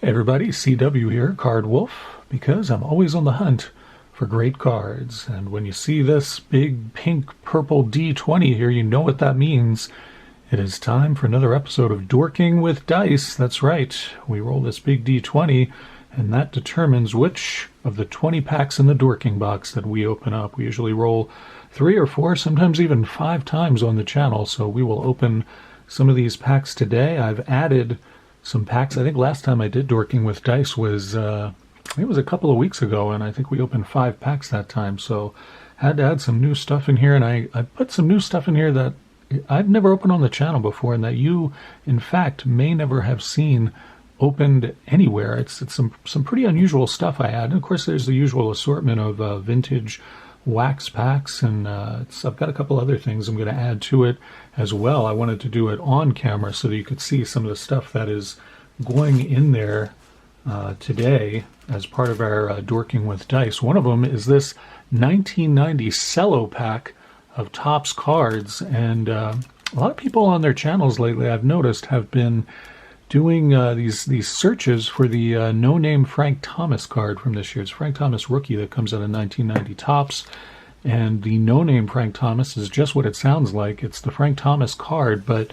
Hey everybody, CW here, Card Wolf, because I'm always on the hunt for great cards. And when you see this big pink purple D20 here, you know what that means. It is time for another episode of Dorking with Dice. That's right, we roll this big D20, and that determines which of the 20 packs in the Dorking box that we open up. We usually roll 3 or 4, sometimes even 5 times on the channel, so we will open some of these packs today. I've added some packs. I think last time I did Dorking with Dice was, I think it was a couple of weeks ago, and I think we opened 5 packs that time, so had to add some new stuff in here, and I put some new stuff in here that I've never opened on the channel before, and that you, in fact, may never have seen opened anywhere. It's some pretty unusual stuff I had, and of course there's the usual assortment of vintage wax packs, and I've got a couple other things I'm going to add to it as well. I wanted to do it on camera so that you could see some of the stuff that is going in there today as part of our Dorking with Dice. One of them is this 1990 cello pack of Topps cards, and a lot of people on their channels lately, I've noticed, have been doing these searches for the no-name Frank Thomas card from this year. It's Frank Thomas rookie that comes out of 1990 Topps, and the no-name Frank Thomas is just what it sounds like. It's the Frank Thomas card, but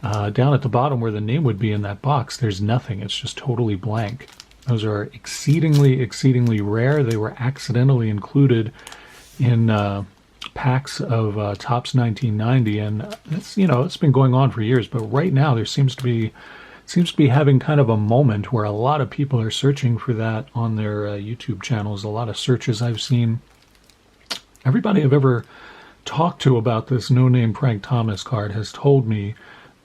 down at the bottom where the name would be in that box, there's nothing. It's just totally blank. Those are exceedingly rare. They were accidentally included in packs of Topps 1990, and it's been going on for years, but right now there seems to be having kind of a moment where a lot of people are searching for that on their YouTube channels. A lot of searches I've seen. Everybody I've ever talked to about this no-name Frank Thomas card has told me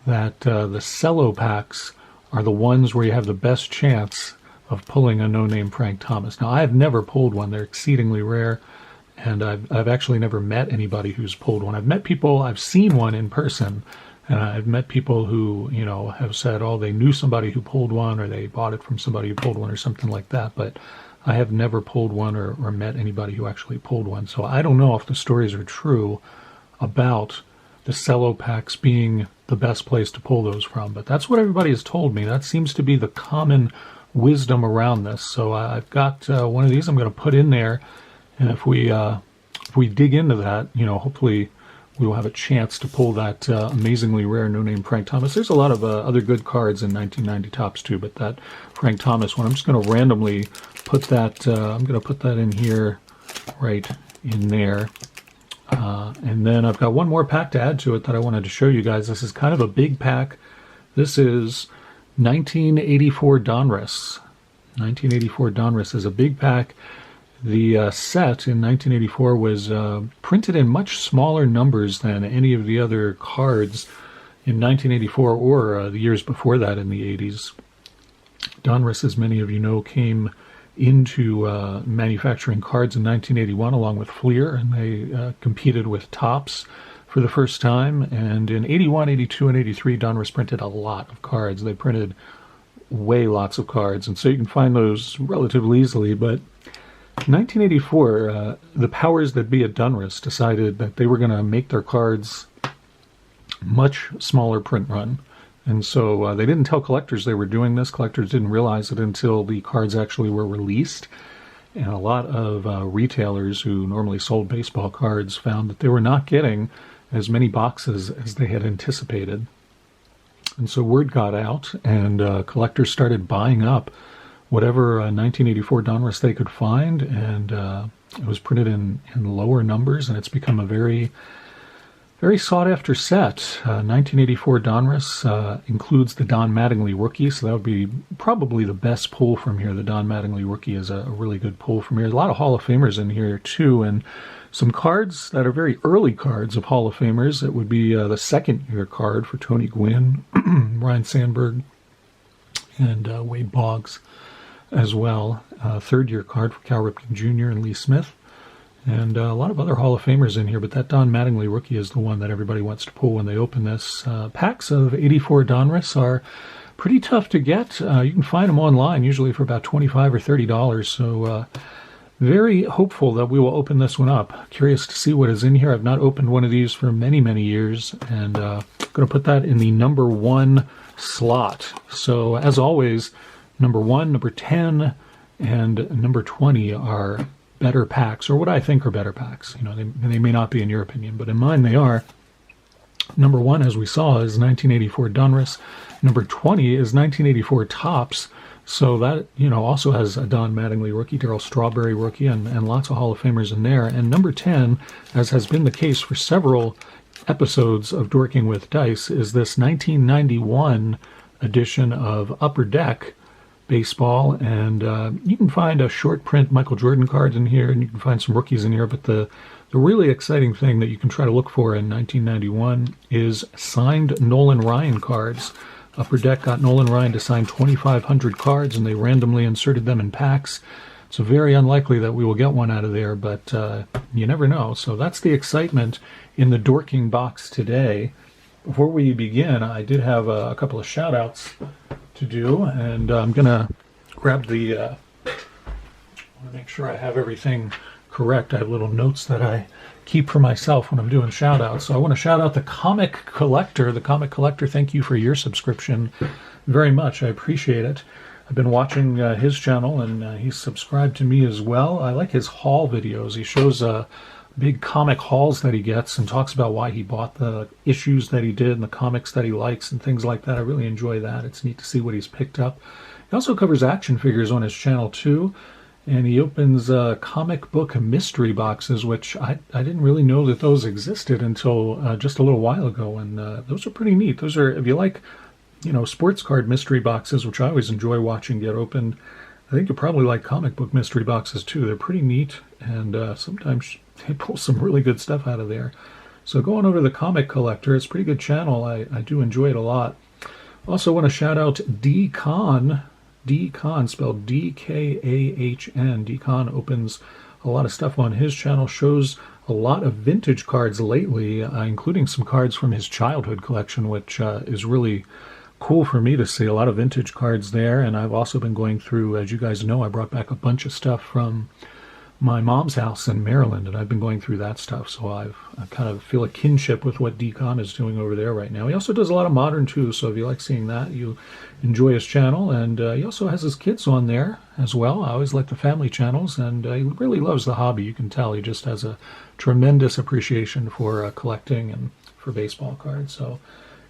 that the cello packs are the ones where you have the best chance of pulling a no-name Frank Thomas. Now, I've never pulled one. They're exceedingly rare, and I've actually never met anybody who's pulled one. I've met people, I've seen one in person, and I've met people who, have said, oh, they knew somebody who pulled one, or they bought it from somebody who pulled one, or something like that. But I have never pulled one or met anybody who actually pulled one. So I don't know if the stories are true about the cello packs being the best place to pull those from. But that's what everybody has told me. That seems to be the common wisdom around this. So I've got one of these I'm going to put in there. And if we dig into that, hopefully we will have a chance to pull that amazingly rare no-name Frank Thomas. There's a lot of other good cards in 1990 Topps too, but that Frank Thomas one, I'm just going to randomly put that. I'm going to put that in here, right in there, and then I've got one more pack to add to it that I wanted to show you guys. This is kind of a big pack. This is 1984 Donruss. 1984 Donruss is a big pack. The set in 1984 was printed in much smaller numbers than any of the other cards in 1984 or the years before that in the 80s. Donruss, as many of you know, came into manufacturing cards in 1981 along with Fleer, and they competed with Topps for the first time. And in 81, 82, and 83, Donruss printed a lot of cards. They printed lots of cards, and so you can find those relatively easily, but in 1984, the powers that be at Donruss decided that they were going to make their cards much smaller print run. And so they didn't tell collectors they were doing this. Collectors didn't realize it until the cards actually were released. And a lot of retailers who normally sold baseball cards found that they were not getting as many boxes as they had anticipated. And so word got out, and collectors started buying up whatever 1984 Donruss they could find, and it was printed in lower numbers, and it's become a very sought-after set. 1984 Donruss includes the Don Mattingly rookie, so that would be probably the best pull from here. The Don Mattingly rookie is a really good pull from here. A lot of Hall of Famers in here, too, and some cards that are very early cards of Hall of Famers. It would be the second-year card for Tony Gwynn, Ryan Sandberg, and Wade Boggs as well. Third-year card for Cal Ripken Jr. and Lee Smith. And a lot of other Hall of Famers in here, but that Don Mattingly rookie is the one that everybody wants to pull when they open this. Packs of 84 Donruss are pretty tough to get. You can find them online, usually for about $25 or $30. So very hopeful that we will open this one up. Curious to see what is in here. I've not opened one of these for many, many years, and I'm going to put that in the number 1 slot. So as always, number 1, number 10, and number 20 are better packs, or what I think are better packs. They may not be in your opinion, but in mine they are. Number 1, as we saw, is 1984 Donruss. Number 20 is 1984 Topps. So that, also has a Don Mattingly rookie, Darryl Strawberry rookie, and lots of Hall of Famers in there. And number 10, as has been the case for several episodes of Dorking with Dice, is this 1991 edition of Upper Deck Baseball. And you can find a short print Michael Jordan cards in here, and you can find some rookies in here. But the really exciting thing that you can try to look for in 1991 is signed Nolan Ryan cards. Upper Deck got Nolan Ryan to sign 2,500 cards, and they randomly inserted them in packs. It's very unlikely that we will get one out of there, but you never know. So that's the excitement in the Dorking box today. Before we begin, I did have a couple of shout-outs to do, and I'm going to grab the... I want to make sure I have everything correct. I have little notes that I keep for myself when I'm doing shout-outs. So I want to shout out the Comic Collector. The Comic Collector, thank you for your subscription very much. I appreciate it. I've been watching his channel, and he's subscribed to me as well. I like his haul videos. He shows big comic hauls that he gets and talks about why he bought the issues that he did and the comics that he likes and things like that. I really enjoy that. It's neat to see what he's picked up. He also covers action figures on his channel too. And he opens comic book mystery boxes, which I didn't really know that those existed until just a little while ago. And those are pretty neat. Those are, if you like, sports card mystery boxes, which I always enjoy watching get opened, I think you probably like comic book mystery boxes too. They're pretty neat, and sometimes they pull some really good stuff out of there. So go on over to the Comic Collector. It's a pretty good channel. I do enjoy it a lot. Also want to shout out D-Con. D-Con, spelled D-K-A-H-N. D-Con opens a lot of stuff on his channel, shows a lot of vintage cards lately, including some cards from his childhood collection, which is really cool for me to see. A lot of vintage cards there, and I've also been going through, as you guys know, I brought back a bunch of stuff from my mom's house in Maryland, and I've been going through that stuff, so I kind of feel a kinship with what D-Con is doing over there right now. He also does a lot of modern too, so if you like seeing that, you enjoy his channel. And he also has his kids on there as well. I always like the family channels, and he really loves the hobby. You can tell he just has a tremendous appreciation for collecting and for baseball cards. So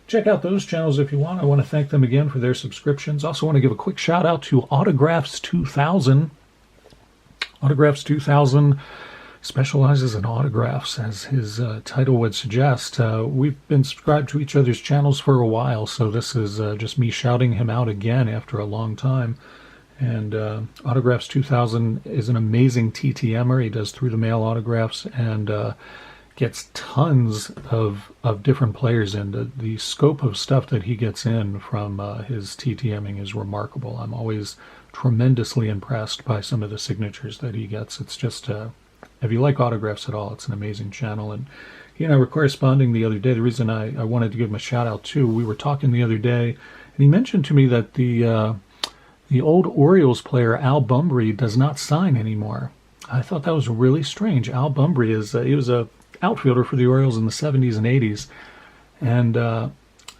check out those channels if you want. I want to thank them again for their subscriptions. Also want to give a quick shout out to Autographs 2000. Autographs 2000 specializes in autographs, as his title would suggest. We've been subscribed to each other's channels for a while, so this is just me shouting him out again after a long time. And Autographs 2000 is an amazing TTMer. He does through-the-mail autographs and gets tons of different players in. The scope of stuff that he gets in from his TTMing is remarkable. I'm always tremendously impressed by some of the signatures that he gets. It's just, if you like autographs at all, it's an amazing channel. And he and I were corresponding the other day. The reason I wanted to give him a shout out too, we were talking the other day, and he mentioned to me that the old Orioles player Al Bumbry does not sign anymore. I thought that was really strange. Al Bumbry he was a outfielder for the Orioles in the 70s and 80s, and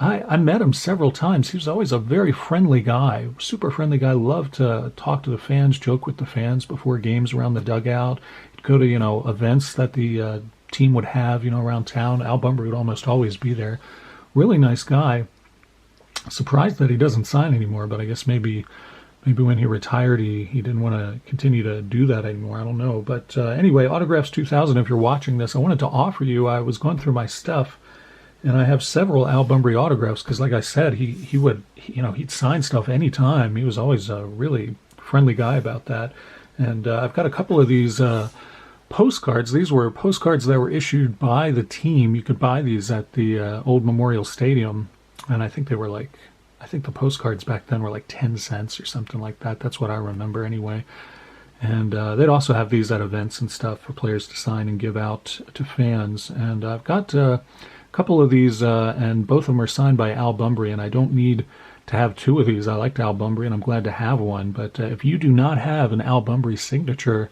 I met him several times. He was always a very friendly guy, super friendly guy. Loved to talk to the fans, joke with the fans before games around the dugout. He'd go to, events that the team would have, around town. Al Bumbry would almost always be there. Really nice guy. Surprised that he doesn't sign anymore, but I guess maybe when he retired, he didn't want to continue to do that anymore. I don't know. But anyway, Autographs 2000, if you're watching this, I wanted to offer you, I was going through my stuff, and I have several Al Bumbry autographs because, like I said, he'd sign stuff anytime. He was always a really friendly guy about that. And I've got a couple of these postcards. These were postcards that were issued by the team. You could buy these at the old Memorial Stadium, and I think the postcards back then were like 10 cents or something like that. That's what I remember anyway. And they'd also have these at events and stuff for players to sign and give out to fans. And I've got couple of these, and both of them are signed by Al Bumbry, and I don't need to have two of these. I liked Al Bumbry, and I'm glad to have one. But if you do not have an Al Bumbry signature,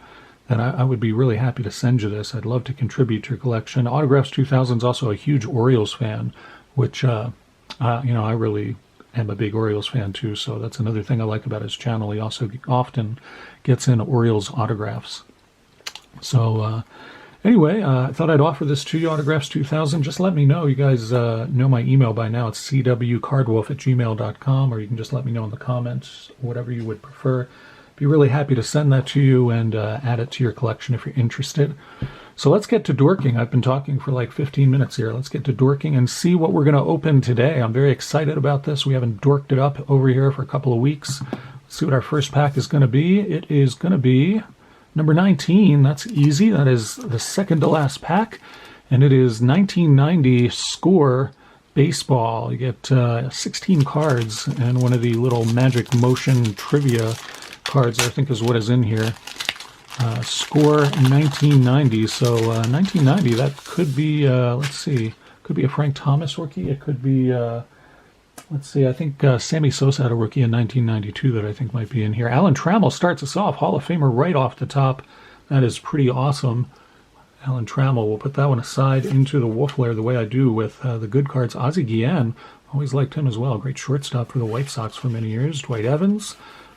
then I would be really happy to send you this. I'd love to contribute to your collection. Autographs 2000 is also a huge Orioles fan, which I really am a big Orioles fan too, so that's another thing I like about his channel. He also often gets in Orioles autographs. So anyway, I thought I'd offer this to you, Autographs 2000. Just let me know. You guys know my email by now. It's cwcardwolf@gmail.com, or you can just let me know in the comments, whatever you would prefer. Be really happy to send that to you and add it to your collection if you're interested. So let's get to Dorking. I've been talking for like 15 minutes here. Let's get to Dorking and see what we're going to open today. I'm very excited about this. We haven't dorked it up over here for a couple of weeks. Let's see what our first pack is going to be. It is going to be number 19. That's easy. That is the second to last pack. And it is 1990 Score Baseball. You get 16 cards and one of the little Magic Motion trivia cards, I think, is what is in here. Score 1990. So 1990, that could be, let's see, could be a Frank Thomas rookie. It could be, let's see, I think Sammy Sosa had a rookie in 1992 that I think might be in here. Alan Trammell starts us off, Hall of Famer right off the top. That is pretty awesome. Alan Trammell, we'll put that one aside into the wolf lair the way I do with the good cards. Ozzie Guillen, always liked him as well. Great shortstop for the White Sox for many years. Dwight Evans,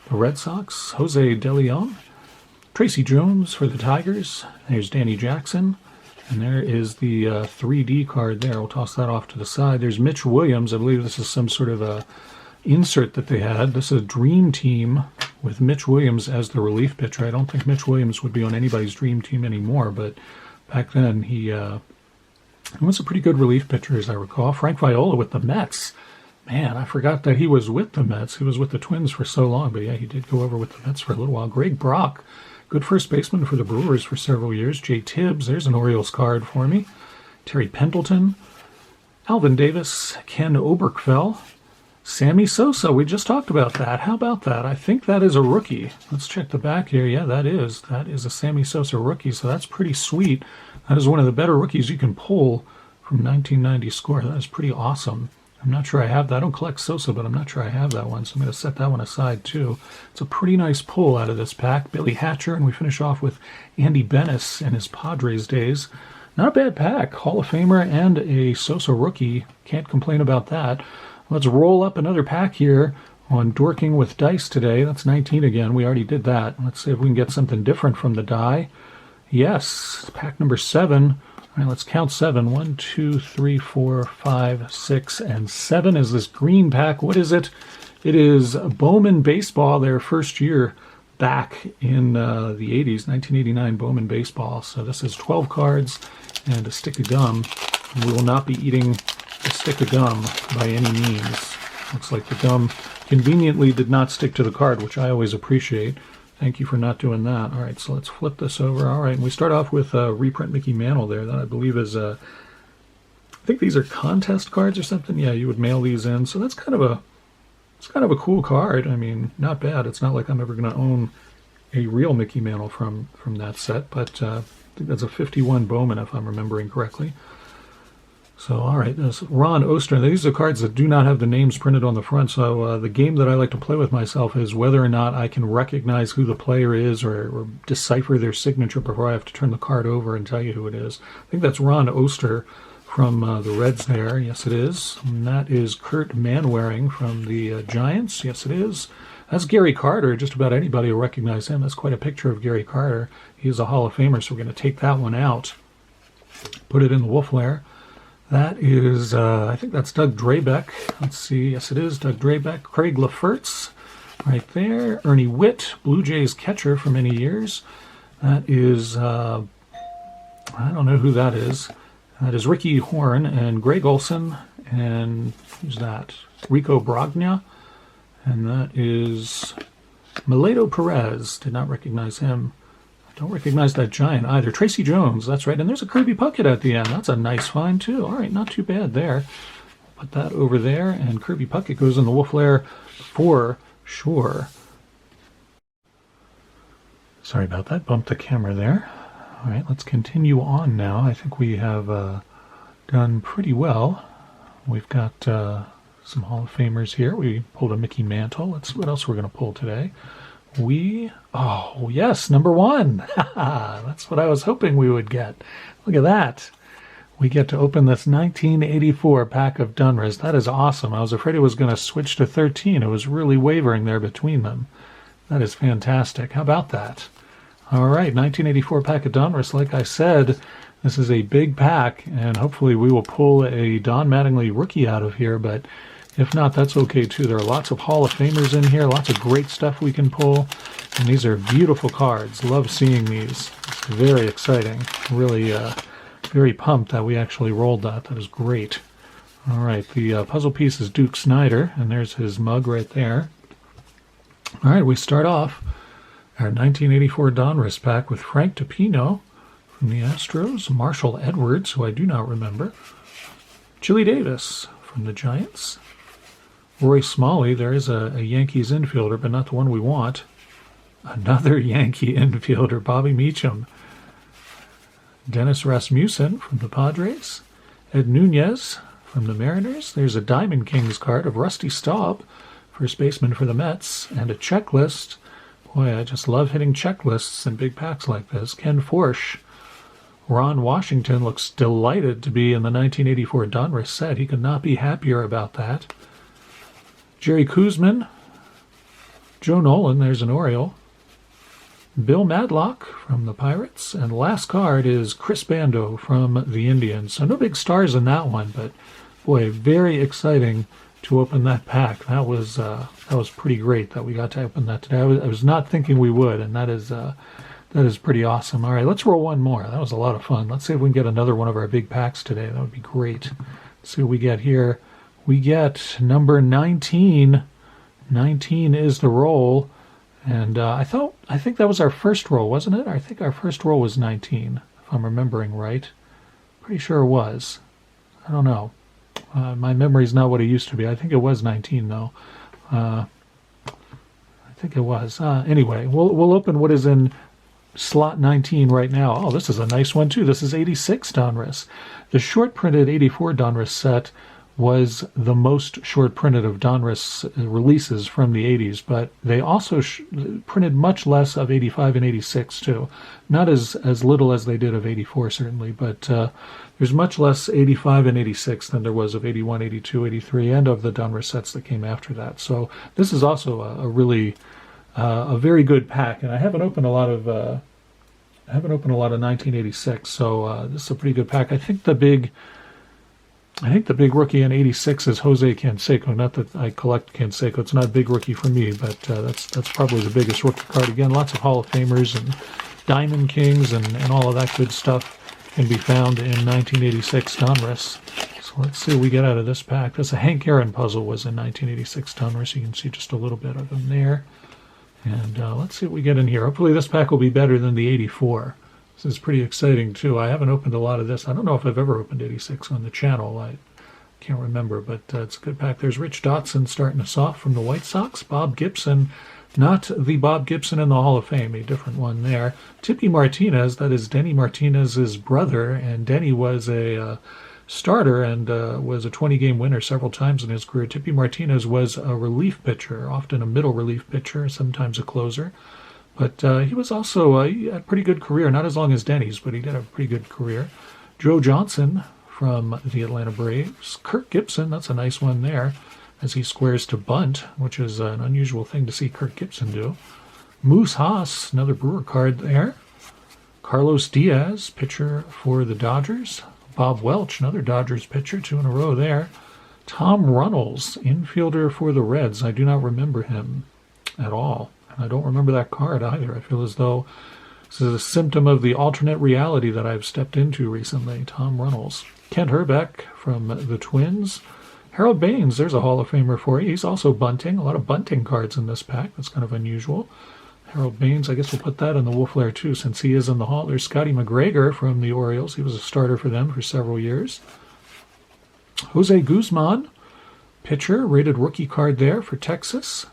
the Red Sox. Jose De Leon. Tracy Jones for the Tigers. There's Danny Jackson. And there is the 3D card there. We'll toss that off to the side. There's Mitch Williams. I believe this is some sort of a insert that they had. This is a dream team with Mitch Williams as the relief pitcher. I don't think Mitch Williams would be on anybody's dream team anymore, but back then he was a pretty good relief pitcher, as I recall. Frank Viola with the Mets. Man, I forgot that he was with the Mets. He was with the Twins for so long, but yeah, he did go over with the Mets for a little while. Greg Brock, good first baseman for the Brewers for several years. Jay Tibbs, there's an Orioles card for me. Terry Pendleton, Alvin Davis, Ken Oberkfell, Sammy Sosa. We just talked about that. How about that? I think that is a rookie. Let's check the back here. Yeah, that is. That is a Sammy Sosa rookie, so that's pretty sweet. That is one of the better rookies you can pull from 1990 Score. That is pretty awesome. I'm not sure I have that. I don't collect Sosa, but I'm not sure I have that one, so I'm going to set that one aside too. It's a pretty nice pull out of this pack. Billy Hatcher, and we finish off with Andy Bennis in his Padres days. Not a bad pack. Hall of Famer and a Sosa rookie. Can't complain about that. Let's roll up another pack here on Dorking with Dice today. That's 19 again. We already did that. Let's see if we can get something different from the die. Yes, pack number 7. All right, let's count 7. 1, 2, 3, 4, 5, 6, and 7 is this green pack. What is it? It is Bowman Baseball, their first year back in the 80s, 1989 Bowman Baseball. So this is 12 cards and a stick of gum. And we will not be eating a stick of gum by any means. Looks like the gum conveniently did not stick to the card, which I always appreciate. Thank you for not doing that. All right, so let's flip this over. All right, and we start off with Reprint Mickey Mantle there. That I believe is, I think these are contest cards or something. Yeah, you would mail these in. So that's kind of a cool card. I mean, not bad. It's not like I'm ever going to own a real Mickey Mantle from that set, but I think that's a 51 Bowman if I'm remembering correctly. So, all right, there's Ron Oster. These are cards that do not have the names printed on the front, so the game that I like to play with myself is whether or not I can recognize who the player is or decipher their signature before I have to turn the card over and tell you who it is. I think that's Ron Oster from the Reds there. Yes, it is. And that is Kurt Manwaring from the Giants. Yes, it is. That's Gary Carter. Just about anybody will recognize him. That's quite a picture of Gary Carter. He's a Hall of Famer, so we're going to take that one out, put it in the wolf lair. That is, I think that's Doug Drabeck. Let's see. Yes, it is Doug Drabeck. Craig Lefferts right there. Ernie Witt, Blue Jays catcher for many years. That is, I don't know who that is. That is Ricky Horn and Greg Olson. And who's that? Rico Brogna. And that is Mileto Perez. Did not recognize him. Don't recognize that giant either. Tracy Jones, that's right. And there's a Kirby Puckett at the end. That's a nice find, too. All right, not too bad there. Put that over there, and Kirby Puckett goes in the wolf lair for sure. Sorry about that. Bumped the camera there. All right, let's continue on now. I think we have done pretty well. We've got some Hall of Famers here. We pulled a Mickey Mantle. Let's see what else we're going to pull today. Oh, yes, number 1. That's what I was hoping we would get. Look at that. we get to open this 1984 pack of Donruss. That is awesome. I was afraid it was going to switch to 13. It was really wavering there between them. That is fantastic. How about that? All right, 1984 pack of Donruss. Like I said, this is a big pack, and hopefully we will pull a Don Mattingly rookie out of here, but if not, that's okay too. There are lots of Hall of Famers in here, lots of great stuff we can pull, and these are beautiful cards. Love seeing these. It's very exciting. Really very pumped that we actually rolled that. That is great. All right, the puzzle piece is Duke Snider, and there's his mug right there. All right, we start off our 1984 Donruss pack with Frank DiPino from the Astros, Marshall Edwards, who I do not remember, Chili Davis from the Giants, Roy Smalley. There is a Yankees infielder, but not the one we want. Another Yankee infielder, Bobby Meacham, Dennis Rasmussen from the Padres, Ed Nunez from the Mariners. There's a Diamond Kings card of Rusty Staub, first baseman for the Mets, and a checklist. Boy, I just love hitting checklists in big packs like this. Ken Forsch. Ron Washington looks delighted to be in the 1984 Donruss set. He could not be happier about that. Jerry Koosman. Joe Nolan, there's an Oriole. Bill Madlock from the Pirates. And last card is Chris Bando from the Indians. So no big stars in that one, but boy, very exciting to open that pack. That was pretty great that we got to open that today. I was not thinking we would, and that is pretty awesome. All right, let's roll one more. That was a lot of fun. Let's see if we can get another one of our big packs today. That would be great. Let's see what we get here. We get number 19. 19 is the roll. And I think that was our first roll, wasn't it? I think our first roll was 19, if I'm remembering right. Pretty sure it was. I don't know. My memory's not what it used to be. I think it was 19, though. I think it was. Anyway, we'll open what is in slot 19 right now. Oh, this is a nice one, too. This is 86 Donruss. The short-printed 84 Donruss set was the most short-printed of Donruss releases from the 80s, but they also printed much less of 85 and 86, too. Not as little as they did of 84, certainly, but there's much less 85 and 86 than there was of 81, 82, 83, and of the Donruss sets that came after that. So this is also a very good pack, and I haven't opened a lot of 1986, so this is a pretty good pack. I think the big rookie in 86 is Jose Canseco. Not that I collect Canseco. It's not a big rookie for me, but that's probably the biggest rookie card. Again, lots of Hall of Famers and Diamond Kings and all of that good stuff can be found in 1986 Donruss. So let's see what we get out of this pack. This Hank Aaron puzzle was in 1986 Donruss. You can see just a little bit of them there. And let's see what we get in here. Hopefully this pack will be better than the 84. This is pretty exciting, too. I haven't opened a lot of this. I don't know if I've ever opened 86 on the channel. I can't remember, but it's a good pack. There's Rich Dotson starting us off from the White Sox. Bob Gibson, not the Bob Gibson in the Hall of Fame, a different one there. Tippy Martinez, that is Denny Martinez's brother, and Denny was a starter and was a 20-game winner several times in his career. Tippy Martinez was a relief pitcher, often a middle relief pitcher, sometimes a closer. But he was also he had a pretty good career, not as long as Denny's, but he did have a pretty good career. Joe Johnson from the Atlanta Braves. Kirk Gibson, that's a nice one there, as he squares to bunt, which is an unusual thing to see Kirk Gibson do. Moose Haas, another Brewer card there. Carlos Diaz, pitcher for the Dodgers. Bob Welch, another Dodgers pitcher, 2 in a row there. Tom Runnels, infielder for the Reds. I do not remember him at all. I don't remember that card either. I feel as though this is a symptom of the alternate reality that I've stepped into recently. Tom Runnels. Kent Herbeck from the Twins. Harold Baines, there's a Hall of Famer for you. He's also bunting. A lot of bunting cards in this pack. That's kind of unusual. Harold Baines, I guess we'll put that in the Wolf Lair too, since he is in the Hall. There's Scotty McGregor from the Orioles. He was a starter for them for several years. Jose Guzman, pitcher, rated rookie card there for Texas.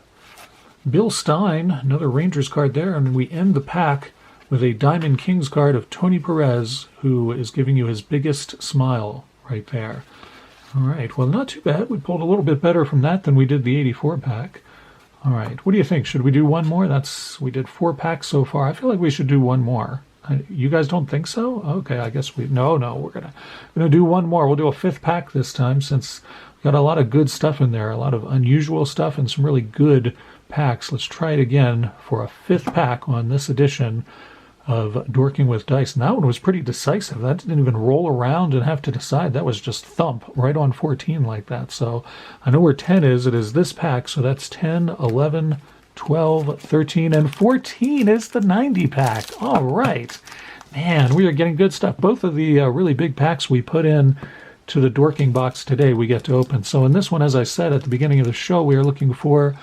Bill Stein, another Rangers card there, and we end the pack with a Diamond Kings card of Tony Perez, who is giving you his biggest smile right there. All right, well, not too bad. We pulled a little bit better from that than we did the 84 pack. All right, what do you think? Should we do one more? We did 4 packs so far. I feel like we should do one more. You guys don't think so? Okay, I guess no. We're gonna do one more. We'll do a fifth pack this time since we got a lot of good stuff in there, a lot of unusual stuff, and some really good packs. Let's try it again for a fifth pack on this edition of Dorking with Dice. And that one was pretty decisive. That didn't even roll around and have to decide. That was just thump right on 14 like that. So I know where 10 is. It is this pack. So that's 10, 11, 12, 13, and 14 is the 90 pack. All right. Man, we are getting good stuff. Both of the really big packs we put in to the Dorking box today we get to open. So in this one, as I said at the beginning of the show, we are looking for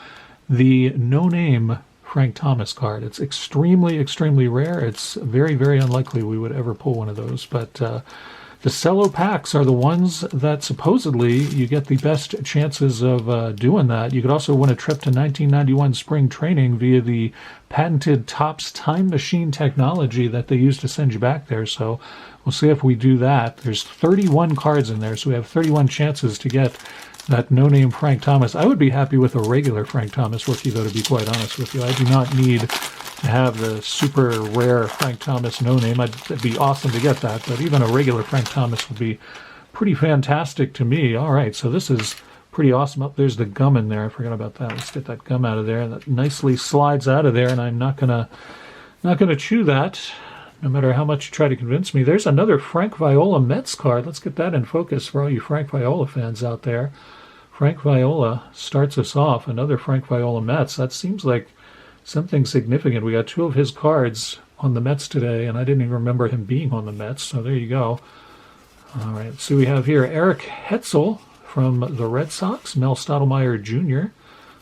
the no-name Frank Thomas card. It's extremely, extremely rare. It's very, very unlikely we would ever pull one of those. But the cello packs are the ones that supposedly you get the best chances of doing that. You could also win a trip to 1991 spring training via the patented Topps time machine technology that they use to send you back there. So we'll see if we do that. There's 31 cards in there, so we have 31 chances to get that no-name Frank Thomas. I would be happy with a regular Frank Thomas rookie, though, to be quite honest with you. I do not need to have the super rare Frank Thomas no-name. It'd be awesome to get that, but even a regular Frank Thomas would be pretty fantastic to me. All right, so this is pretty awesome. Oh, there's the gum in there. I forgot about that. Let's get that gum out of there. That nicely slides out of there, and I'm not gonna chew that, no matter how much you try to convince me. There's another Frank Viola Mets card. Let's get that in focus for all you Frank Viola fans out there. Frank Viola starts us off. Another Frank Viola Mets. That seems like something significant. We got two of his cards on the Mets today, and I didn't even remember him being on the Mets, so there you go. All right, so we have here Eric Hetzel from the Red Sox, Mel Stottlemyre Jr.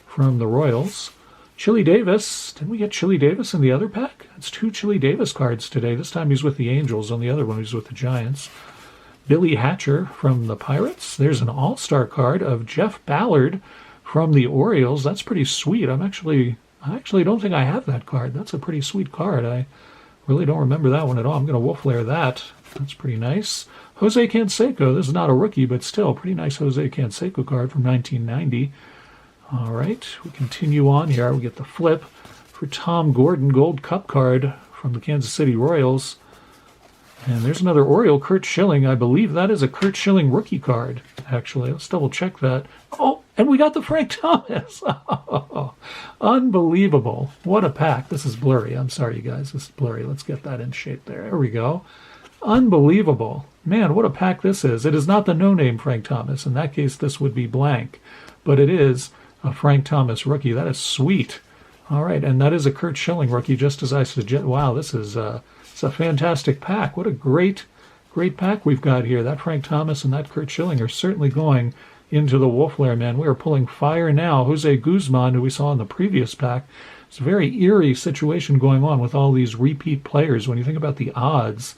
from the Royals, Chili Davis. Didn't we get Chili Davis in the other pack? It's two Chili Davis cards today. This time he's with the Angels. On the other one, he's with the Giants. Billy Hatcher from the Pirates. There's an all-star card of Jeff Ballard from the Orioles. That's pretty sweet. I actually don't think I have that card. That's a pretty sweet card. I really don't remember that one at all. I'm going to wolf layer that. That's pretty nice. Jose Canseco. This is not a rookie, but still pretty nice Jose Canseco card from 1990. All right, we continue on here. We get the flip for Tom Gordon, Gold Cup card from the Kansas City Royals. And there's another Oriole, Curt Schilling. I believe that is a Curt Schilling rookie card, actually. Let's double check that. Oh, and we got the Frank Thomas. Oh, unbelievable. What a pack. This is blurry. I'm sorry, you guys. This is blurry. Let's get that in shape there. There we go. Unbelievable. Man, what a pack this is. It is not the no-name Frank Thomas. In that case, this would be blank. But it is a Frank Thomas rookie. That is sweet. All right, and that is a Curt Schilling rookie, just as I suggest. Wow, this is it's a fantastic pack. What a great pack we've got here. That Frank Thomas and that Curt Schilling are certainly going into the wolf lair, man. We are pulling fire now. Jose Guzman, who we saw in the previous pack, it's a very eerie situation going on with all these repeat players. When you think about the odds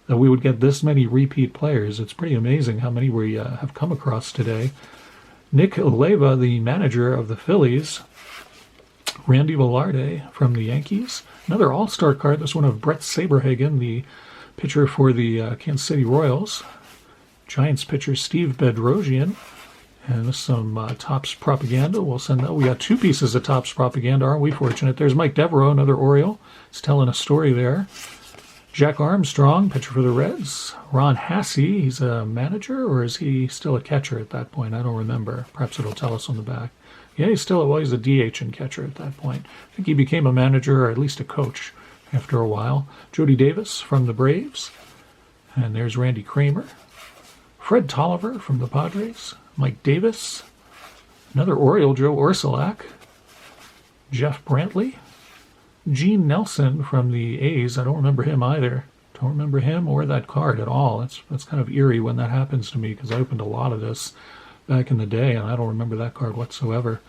that we would get this many repeat players, it's pretty amazing how many we have come across today. Nick Leyva, the manager of the Phillies. Randy Velarde from the Yankees. Another all-star card, this one of Brett Saberhagen, the pitcher for the Kansas City Royals. Giants pitcher Steve Bedrosian. And some Topps propaganda. We'll send that. We got two pieces of Topps propaganda. Aren't we fortunate? There's Mike Devereaux, another Oriole. He's telling a story there. Jack Armstrong, pitcher for the Reds. Ron Hasse, he's a manager, or is he still a catcher at that point? I don't remember. Perhaps it'll tell us on the back. Yeah, he's a DH and catcher at that point. I think he became a manager or at least a coach after a while. Jody Davis from the Braves. And there's Randy Kramer. Fred Tolliver from the Padres. Mike Davis. Another Oriole, Joe Orsulak. Jeff Brantley. Gene Nelson from the A's. I don't remember him either. Don't remember him or that card at all. That's kind of eerie when that happens to me because I opened a lot of this back in the day, and I don't remember that card whatsoever.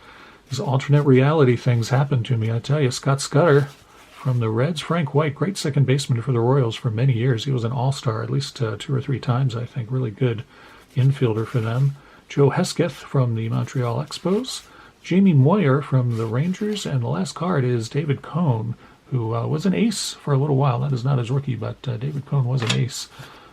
These alternate reality things happen to me. I tell you, Scott Scudder from the Reds. Frank White, great second baseman for the Royals for many years. He was an all-star at least 2 or 3 times, I think. Really good infielder for them. Joe Hesketh from the Montreal Expos. Jamie Moyer from the Rangers. And the last card is David Cone, who was an ace for a little while. That is not his rookie, but David Cone was an ace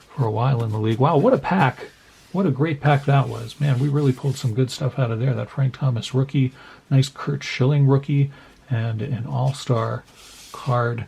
for a while in the league. Wow, what a pack. What a great pack that was. Man, we really pulled some good stuff out of there. That Frank Thomas rookie, nice Curt Schilling rookie, and an all-star card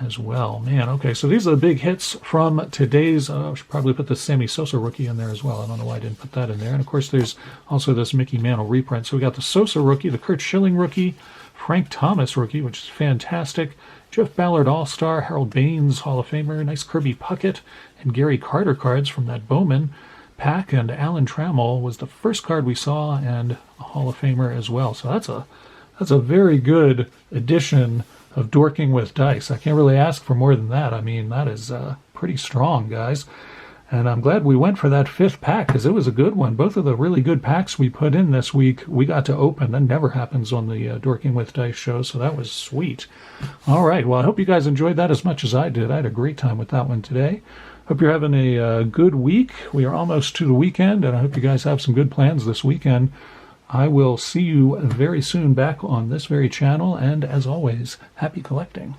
as well. Man, okay, so these are the big hits from today's, I should probably put the Sammy Sosa rookie in there as well. I don't know why I didn't put that in there. And of course there's also this Mickey Mantle reprint. So we got the Sosa rookie, the Curt Schilling rookie, Frank Thomas rookie, which is fantastic, Jeff Ballard All-Star, Harold Baines Hall of Famer, nice Kirby Puckett, and Gary Carter cards from that Bowman pack, and Alan Trammell was the first card we saw, and a Hall of Famer as well. So that's a very good addition of Dorking with dice. I can't really ask for more than that. I mean, that is pretty strong, guys. And I'm glad we went for that 5th pack because it was a good one. Both of the really good packs we put in this week, we got to open. That never happens on the Dorking with Dice show, so that was sweet. All right, well, I hope you guys enjoyed that as much as I did. I had a great time with that one today. Hope you're having a good week. We are almost to the weekend, and I hope you guys have some good plans this weekend. I will see you very soon back on this very channel, and as always, happy collecting.